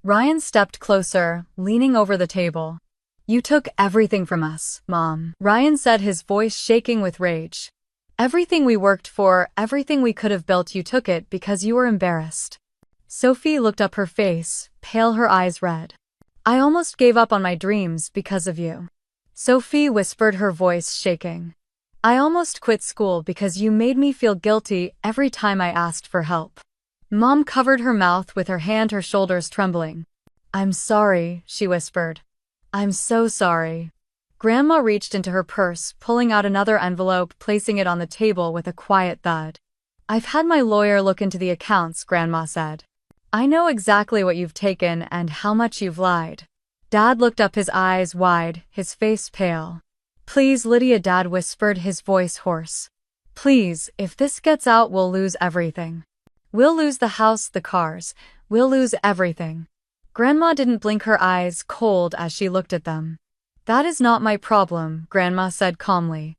Ryan stepped closer, leaning over the table. You took everything from us, Mom, Ryan said, his voice shaking with rage. Everything we worked for, everything we could have built, you took it because you were embarrassed. Sophie looked up, her face pale, her eyes red. I almost gave up on my dreams because of you. Sophie whispered, her voice shaking. I almost quit school because you made me feel guilty every time I asked for help. Mom covered her mouth with her hand, her shoulders trembling. I'm sorry, she whispered. I'm so sorry. Grandma reached into her purse, pulling out another envelope, placing it on the table with a quiet thud. I've had my lawyer look into the accounts, Grandma said. I know exactly what you've taken and how much you've lied. Dad looked up, his eyes wide, his face pale. Please, Lydia, Dad whispered, his voice hoarse. Please, if this gets out, we'll lose everything. We'll lose the house, the cars. We'll lose everything. Grandma didn't blink, her eyes cold as she looked at them. That is not my problem, Grandma said calmly.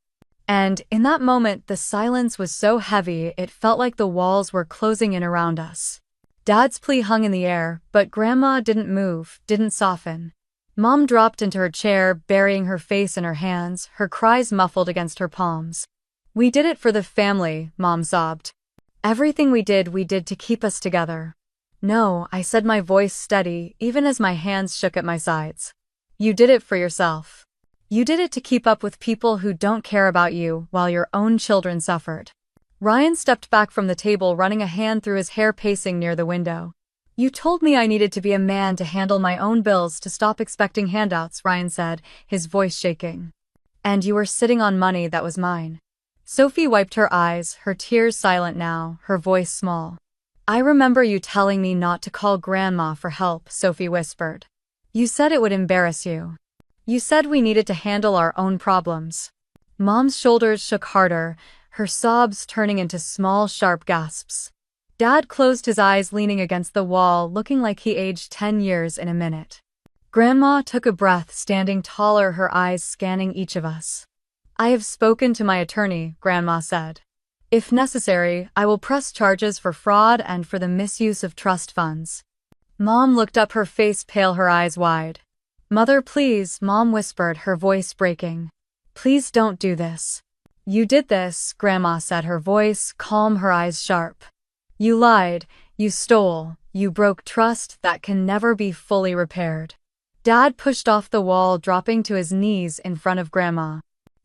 And in that moment, the silence was so heavy it felt like the walls were closing in around us. Dad's plea hung in the air, but Grandma didn't move, didn't soften. Mom dropped into her chair, burying her face in her hands, her cries muffled against her palms. We did it for the family, Mom sobbed. Everything we did to keep us together. No, I said, my voice steady, even as my hands shook at my sides. You did it for yourself. You did it to keep up with people who don't care about you while your own children suffered. Ryan stepped back from the table, running a hand through his hair, pacing near the window. You told me I needed to be a man to handle my own bills, to stop expecting handouts, Ryan said, his voice shaking. And you were sitting on money that was mine. Sophie wiped her eyes, her tears silent now, her voice small. I remember you telling me not to call Grandma for help, Sophie whispered. You said it would embarrass you. You said we needed to handle our own problems. Mom's shoulders shook harder, her sobs turning into small, sharp gasps. Dad closed his eyes, leaning against the wall, looking like he aged 10 years in a minute. Grandma took a breath, standing taller, her eyes scanning each of us. I have spoken to my attorney, Grandma said. If necessary, I will press charges for fraud and for the misuse of trust funds. Mom looked up, her face pale, her eyes wide. Mother, please, Mom whispered, her voice breaking. Please don't do this. You did this, Grandma said, her voice calm, her eyes sharp. You lied, you stole, you broke trust that can never be fully repaired. Dad pushed off the wall, dropping to his knees in front of Grandma.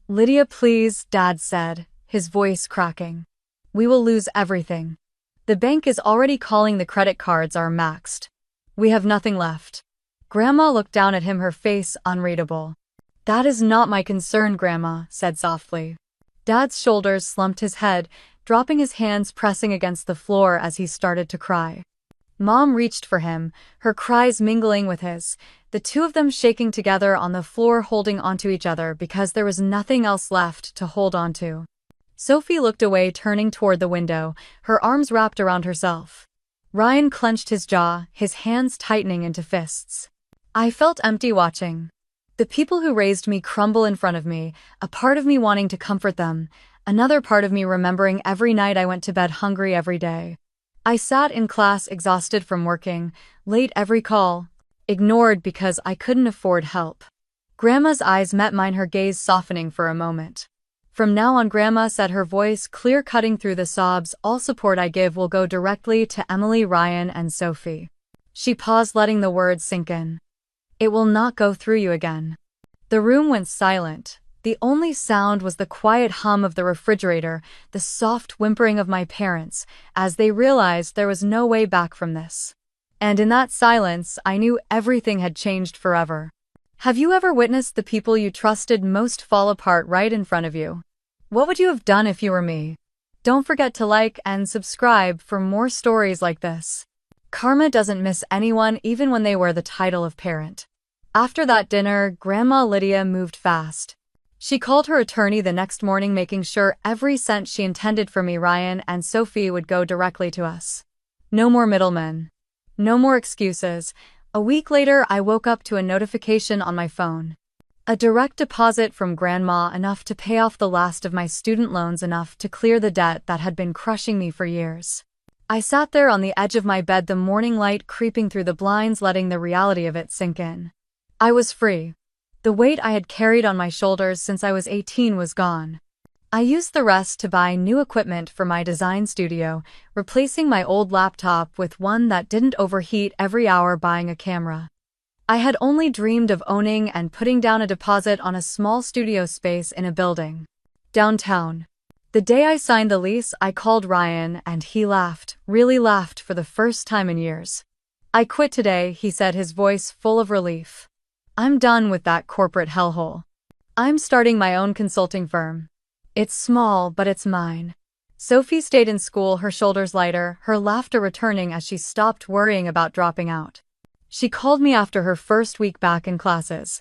Lydia, please, Dad said, his voice cracking. We will lose everything. The bank is already calling the credit cards are maxed. We have nothing left. Grandma looked down at him, her face unreadable. That is not my concern, Grandma said softly. Dad's shoulders slumped, his head, dropping, his hands pressing against the floor as he started to cry. Mom reached for him, her cries mingling with his, the two of them shaking together on the floor, holding onto each other because there was nothing else left to hold onto. Sophie looked away, turning toward the window, her arms wrapped around herself. Ryan clenched his jaw, his hands tightening into fists. I felt empty watching. The people who raised me crumble in front of me, a part of me wanting to comfort them, another part of me remembering every night I went to bed hungry every day. I sat in class exhausted from working, late every call, ignored because I couldn't afford help. Grandma's eyes met mine, her gaze softening for a moment. From now on, Grandma said, her voice clear, cutting through the sobs, all support I give will go directly to Emily, Ryan, and Sophie. She paused, letting the words sink in. It will not go through you again. The room went silent. The only sound was the quiet hum of the refrigerator, the soft whimpering of my parents, as they realized there was no way back from this. And in that silence, I knew everything had changed forever. Have you ever witnessed the people you trusted most fall apart right in front of you? What would you have done if you were me? Don't forget to like and subscribe for more stories like this. Karma doesn't miss anyone, even when they wear the title of parent. After that dinner, Grandma Lydia moved fast. She called her attorney the next morning, making sure every cent she intended for me, Ryan, and Sophie would go directly to us. No more middlemen. No more excuses. A week later, I woke up to a notification on my phone. A direct deposit from Grandma, enough to pay off the last of my student loans, enough to clear the debt that had been crushing me for years. I sat there on the edge of my bed, the morning light creeping through the blinds, letting the reality of it sink in. I was free. The weight I had carried on my shoulders since I was 18 was gone. I used the rest to buy new equipment for my design studio, replacing my old laptop with one that didn't overheat every hour, buying a camera I had only dreamed of owning, and putting down a deposit on a small studio space in a building downtown. The day I signed the lease, I called Ryan and he laughed, really laughed for the first time in years. I quit today, he said, his voice full of relief. I'm done with that corporate hellhole. I'm starting my own consulting firm. It's small, but it's mine. Sophie stayed in school, her shoulders lighter, her laughter returning as she stopped worrying about dropping out. She called me after her first week back in classes.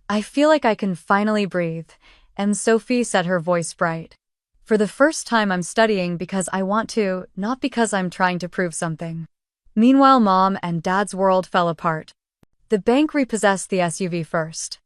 I feel like I can finally breathe, and Sophie said, her voice bright. For the first time, I'm studying because I want to, not because I'm trying to prove something. Meanwhile, Mom and Dad's world fell apart. The bank repossessed the SUV first.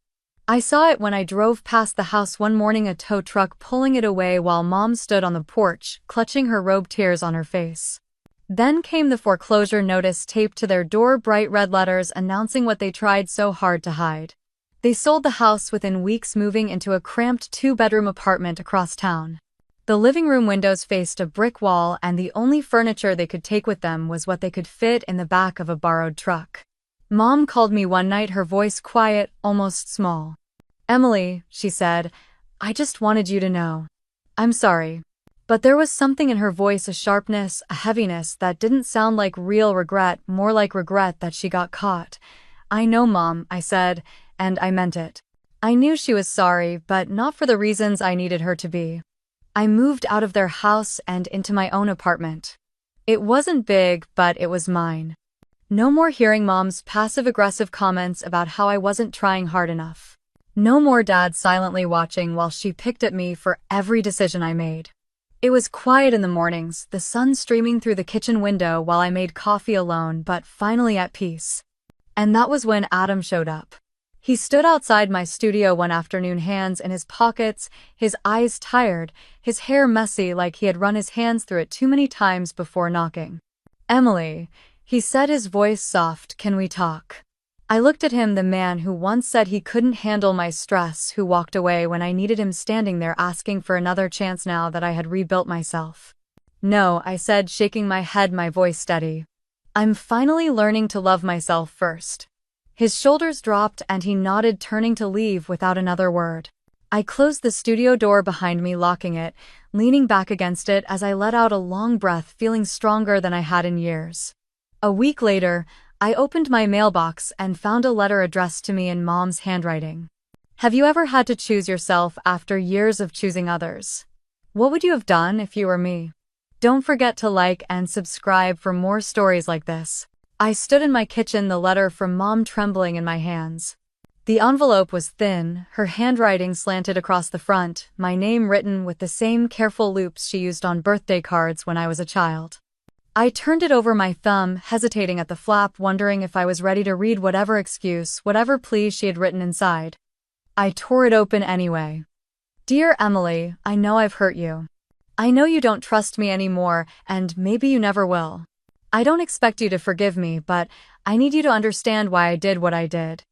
I saw it when I drove past the house one morning, a tow truck pulling it away while Mom stood on the porch, clutching her robe, tears on her face. Then came the foreclosure notice taped to their door, bright red letters announcing what they tried so hard to hide. They sold the house within weeks, moving into a cramped 2-bedroom apartment across town. The living room windows faced a brick wall, and the only furniture they could take with them was what they could fit in the back of a borrowed truck. Mom called me one night, her voice quiet, almost small. Emily, she said, I just wanted you to know. I'm sorry. But there was something in her voice, a sharpness, a heaviness that didn't sound like real regret, more like regret that she got caught. I know, Mom, I said, and I meant it. I knew she was sorry, but not for the reasons I needed her to be. I moved out of their house and into my own apartment. It wasn't big, but it was mine. No more hearing Mom's passive-aggressive comments about how I wasn't trying hard enough. No more Dad silently watching while she picked at me for every decision I made. It was quiet in the mornings, the sun streaming through the kitchen window while I made coffee alone, but finally at peace. And that was when Adam showed up. He stood outside my studio one afternoon, hands in his pockets, his eyes tired, his hair messy like he had run his hands through it too many times before knocking. "Emily," he said, his voice soft, "can we talk?" I looked at him, the man who once said he couldn't handle my stress, who walked away when I needed him, standing there asking for another chance now that I had rebuilt myself. "No," I said, shaking my head, my voice steady. "I'm finally learning to love myself first." His shoulders dropped and he nodded, turning to leave without another word. I closed the studio door behind me, locking it, leaning back against it as I let out a long breath, feeling stronger than I had in years. A week later, I opened my mailbox and found a letter addressed to me in Mom's handwriting. "Have you ever had to choose yourself after years of choosing others? What would you have done if you were me? Don't forget to like and subscribe for more stories like this." I stood in my kitchen, the letter from Mom trembling in my hands. The envelope was thin, her handwriting slanted across the front, my name written with the same careful loops she used on birthday cards when I was a child. I turned it over my thumb, hesitating at the flap, wondering if I was ready to read whatever excuse, whatever plea she had written inside. I tore it open anyway. "Dear Emily, I know I've hurt you. I know you don't trust me anymore, and maybe you never will. I don't expect you to forgive me, but I need you to understand why I did what I did.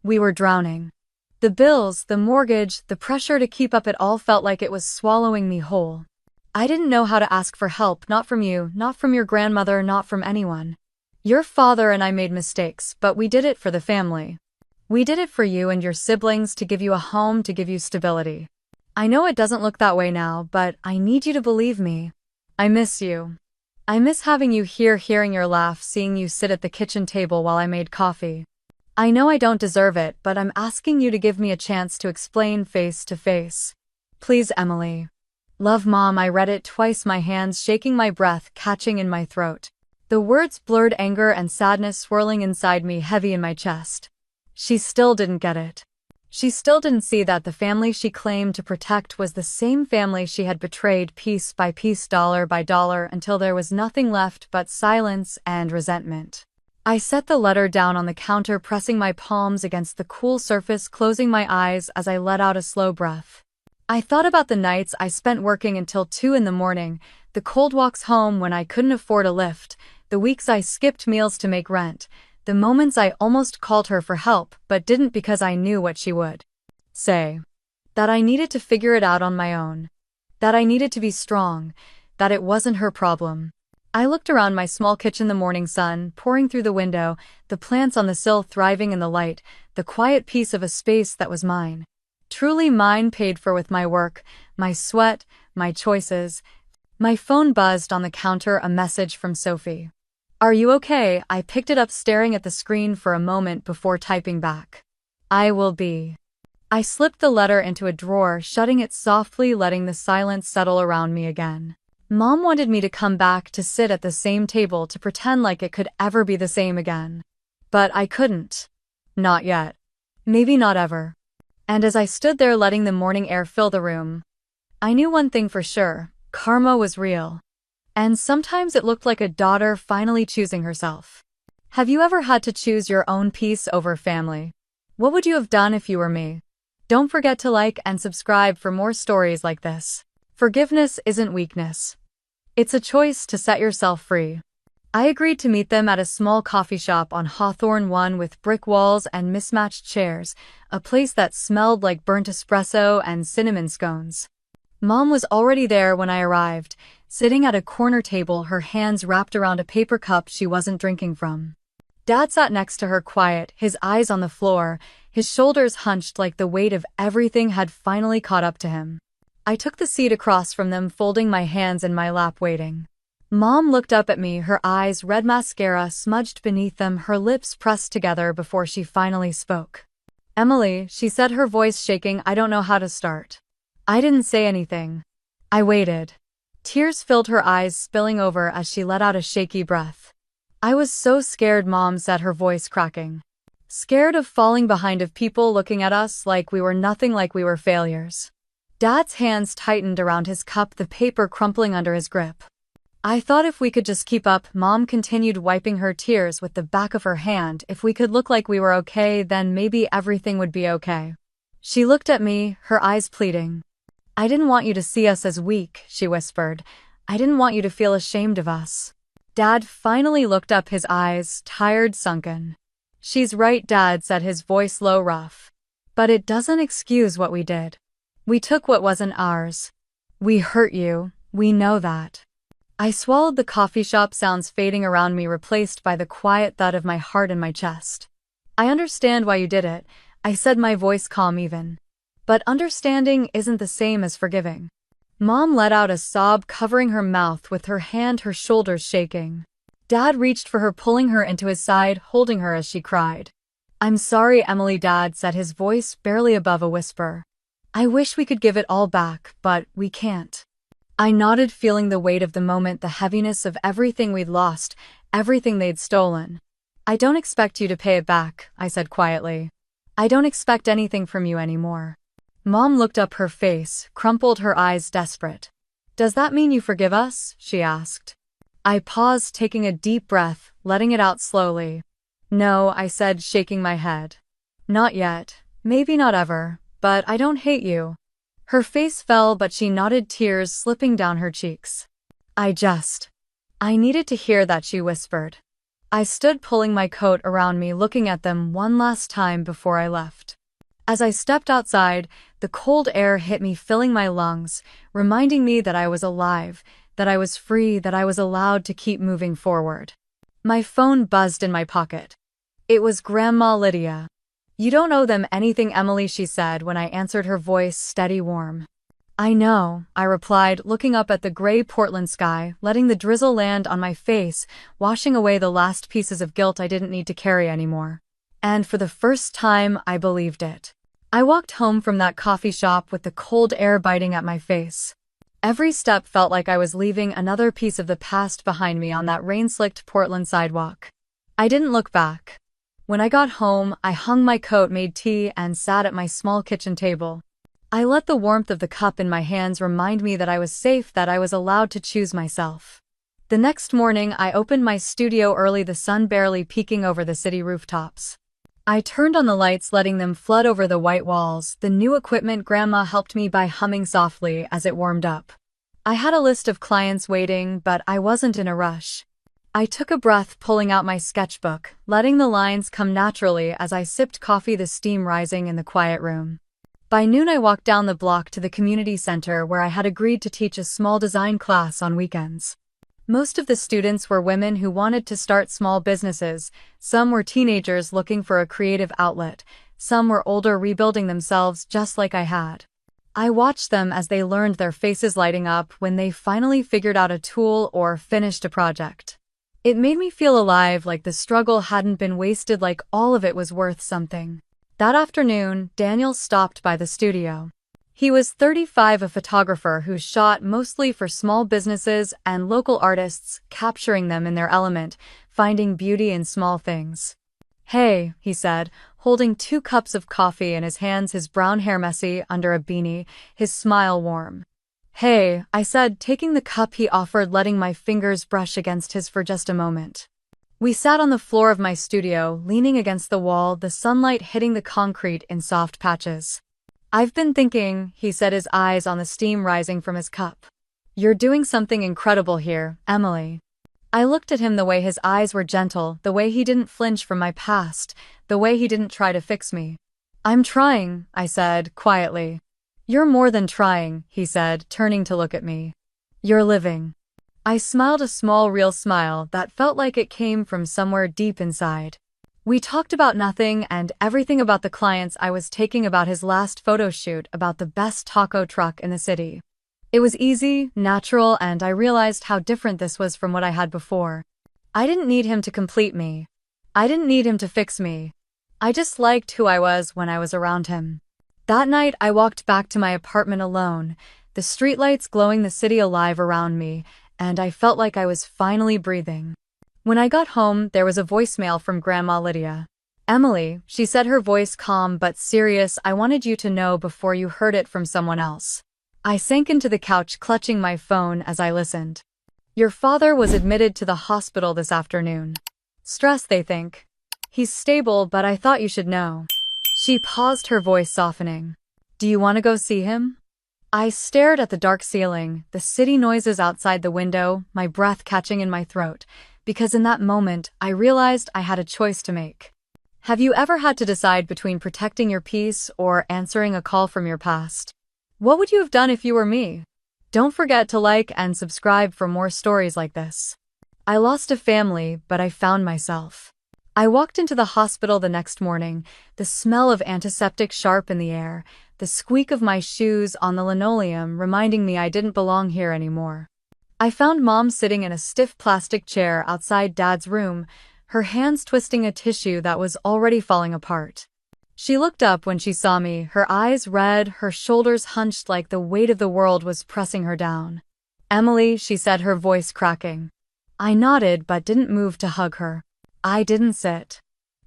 We were drowning. The bills, the mortgage, the pressure to keep up, it all felt like it was swallowing me whole. I didn't know how to ask for help, not from you, not from your grandmother, not from anyone. Your father and I made mistakes, but we did it for the family. We did it for you and your siblings, to give you a home, to give you stability. I know it doesn't look that way now, but I need you to believe me. I miss you. I miss having you here, hearing your laugh, seeing you sit at the kitchen table while I made coffee. I know I don't deserve it, but I'm asking you to give me a chance to explain face to face. Please, Emily. Love, Mom." I read it twice, my hands shaking, my breath catching in my throat. The words blurred, anger and sadness swirling inside me, heavy in my chest. She still didn't get it. She still didn't see that the family she claimed to protect was the same family she had betrayed, piece by piece, dollar by dollar, until there was nothing left but silence and resentment. I set the letter down on the counter, pressing my palms against the cool surface, closing my eyes as I let out a slow breath. I thought about the nights I spent working until 2 in the morning, the cold walks home when I couldn't afford a lift, the weeks I skipped meals to make rent, the moments I almost called her for help but didn't because I knew what she would say. That I needed to figure it out on my own. That I needed to be strong. That it wasn't her problem. I looked around my small kitchen, the morning sun pouring through the window, the plants on the sill thriving in the light, the quiet piece of a space that was mine. Truly mine, paid for with my work, my sweat, my choices. My phone buzzed on the counter, a message from Sophie. "Are you okay?" I picked it up, staring at the screen for a moment before typing back. "I will be." I slipped the letter into a drawer, shutting it softly, letting the silence settle around me again. Mom wanted me to come back, to sit at the same table, to pretend like it could ever be the same again. But I couldn't. Not yet. Maybe not ever. And as I stood there letting the morning air fill the room, I knew one thing for sure: karma was real. And sometimes it looked like a daughter finally choosing herself. Have you ever had to choose your own peace over family? What would you have done if you were me? Don't forget to like and subscribe for more stories like this. Forgiveness isn't weakness. It's a choice to set yourself free. I agreed to meet them at a small coffee shop on Hawthorne 1 with brick walls and mismatched chairs, a place that smelled like burnt espresso and cinnamon scones. Mom was already there when I arrived, sitting at a corner table, her hands wrapped around a paper cup she wasn't drinking from. Dad sat next to her, quiet, his eyes on the floor, his shoulders hunched like the weight of everything had finally caught up to him. I took the seat across from them, folding my hands in my lap, waiting. Mom looked up at me, her eyes, red mascara smudged beneath them, her lips pressed together before she finally spoke. "Emily," she said, her voice shaking, "I don't know how to start." I didn't say anything. I waited. Tears filled her eyes, spilling over as she let out a shaky breath. I was so scared, Mom said, her voice cracking. Scared of falling behind, of people looking at us like we were nothing, like we were failures. Dad's hands tightened around his cup, the paper crumpling under his grip. I thought if we could just keep up, Mom continued, wiping her tears with the back of her hand, if we could look like we were okay, then maybe everything would be okay. She looked at me, her eyes pleading. I didn't want you to see us as weak, she whispered. I didn't want you to feel ashamed of us. Dad finally looked up, his eyes tired, sunken. She's right, Dad said, his voice low, rough. But it doesn't excuse what we did. We took what wasn't ours. We hurt you, we know that. I swallowed, the coffee shop sounds fading around me, replaced by the quiet thud of my heart in my chest. I understand why you did it, I said, my voice calm even. But understanding isn't the same as forgiving. Mom let out a sob, covering her mouth with her hand, her shoulders shaking. Dad reached for her, pulling her into his side, holding her as she cried. I'm sorry, Emily, Dad said, his voice barely above a whisper. I wish we could give it all back, but we can't. I nodded, feeling the weight of the moment, the heaviness of everything we'd lost, everything they'd stolen. I don't expect you to pay it back, I said quietly. I don't expect anything from you anymore. Mom looked up, her face crumpled, her eyes desperate. Does that mean you forgive us? She asked. I paused, taking a deep breath, letting it out slowly. No, I said, shaking my head. Not yet. Maybe not ever. But I don't hate you. Her face fell, but she nodded, tears slipping down her cheeks. I needed to hear that, she whispered. I stood, pulling my coat around me, looking at them one last time before I left. As I stepped outside, the cold air hit me, filling my lungs, reminding me that I was alive, that I was free, that I was allowed to keep moving forward. My phone buzzed in my pocket. It was Grandma Lydia. You don't owe them anything, Emily, she said when I answered, her voice steady, warm. I know, I replied, looking up at the gray Portland sky, letting the drizzle land on my face, washing away the last pieces of guilt I didn't need to carry anymore. And for the first time, I believed it. I walked home from that coffee shop with the cold air biting at my face. Every step felt like I was leaving another piece of the past behind me on that rain-slicked Portland sidewalk. I didn't look back. When I got home, I hung my coat, made tea, and sat at my small kitchen table. I let the warmth of the cup in my hands remind me that I was safe, that I was allowed to choose myself. The next morning, I opened my studio early, the sun barely peeking over the city rooftops. I turned on the lights, letting them flood over the white walls, the new equipment Grandma helped me buy humming softly as it warmed up. I had a list of clients waiting, but I wasn't in a rush. I took a breath, pulling out my sketchbook, letting the lines come naturally as I sipped coffee, the steam rising in the quiet room. By noon, I walked down the block to the community center where I had agreed to teach a small design class on weekends. Most of the students were women who wanted to start small businesses. Some were teenagers looking for a creative outlet. Some were older, rebuilding themselves just like I had. I watched them as they learned, their faces lighting up when they finally figured out a tool or finished a project. It made me feel alive, like the struggle hadn't been wasted, like all of it was worth something. That afternoon, Daniel stopped by the studio. He was 35, a photographer who shot mostly for small businesses and local artists, capturing them in their element, finding beauty in small things. Hey, he said, holding 2 cups of coffee in his hands, his brown hair messy under a beanie, his smile warm. Hey, I said, taking the cup he offered, letting my fingers brush against his for just a moment. We sat on the floor of my studio, leaning against the wall, the sunlight hitting the concrete in soft patches. I've been thinking, he said, his eyes on the steam rising from his cup. You're doing something incredible here, Emily. I looked at him, the way his eyes were gentle, the way he didn't flinch from my past, the way he didn't try to fix me. I'm trying, I said, quietly. You're more than trying, he said, turning to look at me. You're living. I smiled, a small, real smile that felt like it came from somewhere deep inside. We talked about nothing and everything, about the clients I was taking, about his last photo shoot, about the best taco truck in the city. It was easy, natural, and I realized how different this was from what I had before. I didn't need him to complete me. I didn't need him to fix me. I just liked who I was when I was around him. That night, I walked back to my apartment alone, the streetlights glowing the city alive around me, and I felt like I was finally breathing. When I got home, there was a voicemail from Grandma Lydia. "Emily," she said, her voice calm but serious, "I wanted you to know before you heard it from someone else." I sank into the couch, clutching my phone as I listened. "Your father was admitted to the hospital this afternoon. Stress, they think. He's stable, but I thought you should know." She paused, her voice softening. "Do you want to go see him?" I stared at the dark ceiling, the city noises outside the window, my breath catching in my throat, because in that moment, I realized I had a choice to make. Have you ever had to decide between protecting your peace or answering a call from your past? What would you have done if you were me? Don't forget to like and subscribe for more stories like this. I lost a family, but I found myself. I walked into the hospital the next morning, the smell of antiseptic sharp in the air, the squeak of my shoes on the linoleum reminding me I didn't belong here anymore. I found Mom sitting in a stiff plastic chair outside Dad's room, her hands twisting a tissue that was already falling apart. She looked up when she saw me, her eyes red, her shoulders hunched like the weight of the world was pressing her down. "Emily," she said, her voice cracking. I nodded but didn't move to hug her. I didn't sit.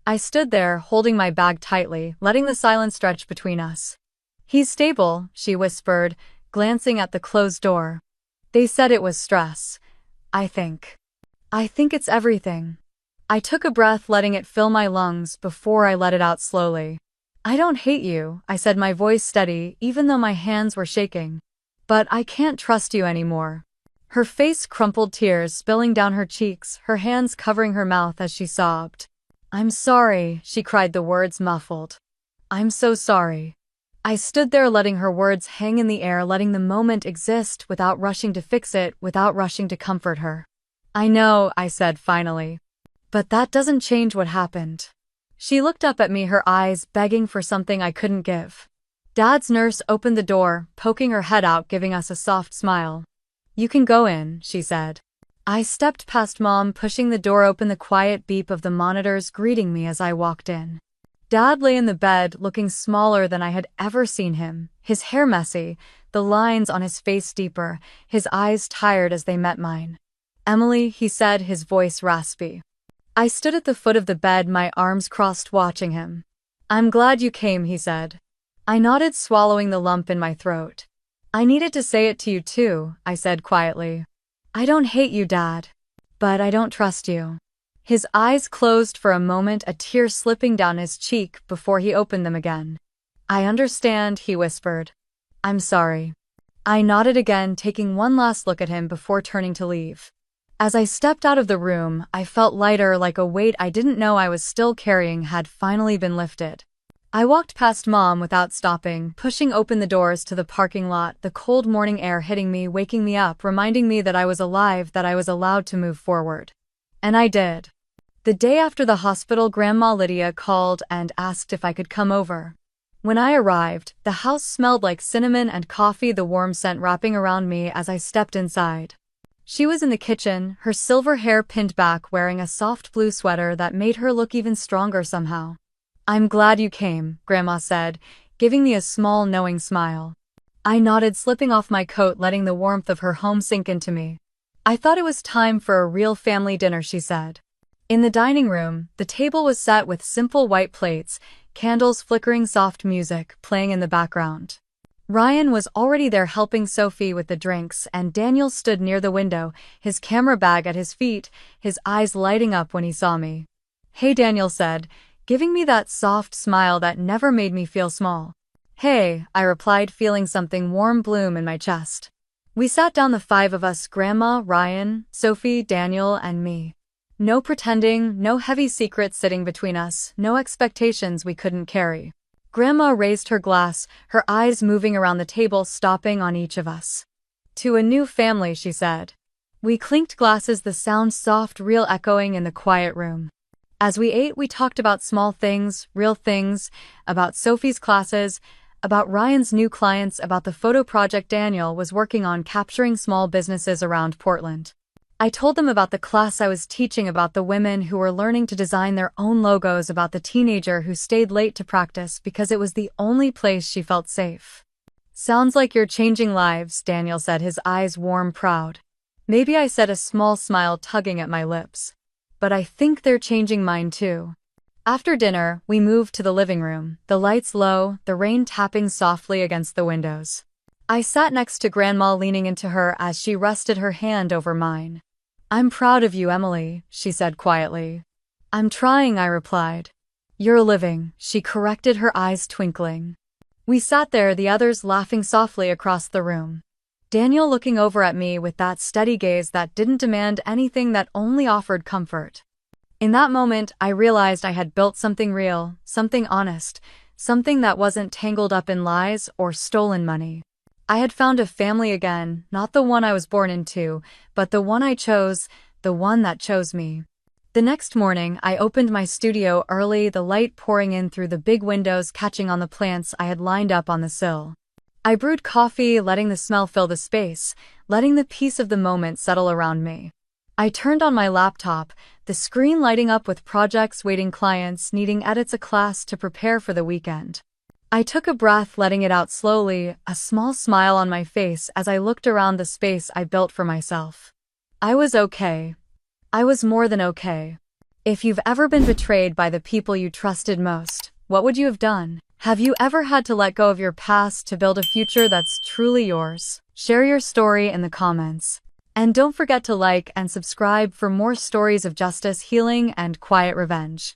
I stood there, holding my bag tightly, letting the silence stretch between us. "He's stable," she whispered, glancing at the closed door. "They said it was stress. I think it's everything." I took a breath, letting it fill my lungs before I let it out slowly. "I don't hate you," I said, my voice steady, even though my hands were shaking. "But I can't trust you anymore." Her face crumpled, tears spilling down her cheeks, her hands covering her mouth as she sobbed. "I'm sorry," she cried, the words muffled. "I'm so sorry." I stood there, letting her words hang in the air, letting the moment exist without rushing to fix it, without rushing to comfort her. "I know," I said finally. "But that doesn't change what happened." She looked up at me, her eyes begging for something I couldn't give. Dad's nurse opened the door, poking her head out, giving us a soft smile. "You can go in," she said. I stepped past Mom, pushing the door open, the quiet beep of the monitors greeting me as I walked in. Dad lay in the bed, looking smaller than I had ever seen him, his hair messy, the lines on his face deeper, his eyes tired as they met mine. "Emily," he said, his voice raspy. I stood at the foot of the bed, my arms crossed, watching him. "I'm glad you came," he said. I nodded, swallowing the lump in my throat. "I needed to say it to you too," I said quietly. "I don't hate you, Dad. But I don't trust you." His eyes closed for a moment, a tear slipping down his cheek before he opened them again. "I understand," he whispered. "I'm sorry." I nodded again, taking one last look at him before turning to leave. As I stepped out of the room, I felt lighter, like a weight I didn't know I was still carrying had finally been lifted. I walked past Mom without stopping, pushing open the doors to the parking lot, the cold morning air hitting me, waking me up, reminding me that I was alive, that I was allowed to move forward. And I did. The day after the hospital, Grandma Lydia called and asked if I could come over. When I arrived, the house smelled like cinnamon and coffee, the warm scent wrapping around me as I stepped inside. She was in the kitchen, her silver hair pinned back, wearing a soft blue sweater that made her look even stronger somehow. "I'm glad you came," Grandma said, giving me a small, knowing smile. I nodded, slipping off my coat, letting the warmth of her home sink into me. "I thought it was time for a real family dinner," she said. In the dining room, the table was set with simple white plates, candles flickering, soft music playing in the background. Ryan was already there helping Sophie with the drinks, and Daniel stood near the window, his camera bag at his feet, his eyes lighting up when he saw me. "Hey," Daniel said, giving me that soft smile that never made me feel small. "Hey," I replied, feeling something warm bloom in my chest. We sat down, the five of us, Grandma, Ryan, Sophie, Daniel, and me. No pretending, no heavy secrets sitting between us, no expectations we couldn't carry. Grandma raised her glass, her eyes moving around the table, stopping on each of us. "To a new family," she said. We clinked glasses, the sound soft, real, echoing in the quiet room. As we ate, we talked about small things, real things, about Sophie's classes, about Ryan's new clients, about the photo project Daniel was working on, capturing small businesses around Portland. I told them about the class I was teaching, about the women who were learning to design their own logos, about the teenager who stayed late to practice because it was the only place she felt safe. Sounds like you're changing lives, Daniel said, his eyes warm proud. Maybe I said, a small smile tugging at my lips. But I think they're changing mine too. After dinner, we moved to the living room, the lights low, the rain tapping softly against the windows. I sat next to Grandma, leaning into her as she rested her hand over mine. I'm proud of you, Emily, she said quietly. I'm trying, I replied. You're living, she corrected, her eyes twinkling. We sat there, the others laughing softly across the room. Daniel looking over at me with that steady gaze that didn't demand anything, that only offered comfort. In that moment, I realized I had built something real, something honest, something that wasn't tangled up in lies or stolen money. I had found a family again, not the one I was born into, but the one I chose, the one that chose me. The next morning, I opened my studio early, the light pouring in through the big windows, catching on the plants I had lined up on the sill. I brewed coffee, letting the smell fill the space, letting the peace of the moment settle around me. I turned on my laptop, the screen lighting up with projects, waiting clients, needing edits, a class to prepare for the weekend. I took a breath, letting it out slowly, a small smile on my face as I looked around the space I built for myself. I was okay. I was more than okay. If you've ever been betrayed by the people you trusted most, what would you have done? Have you ever had to let go of your past to build a future that's truly yours? Share your story in the comments. And don't forget to like and subscribe for more stories of justice, healing, and quiet revenge.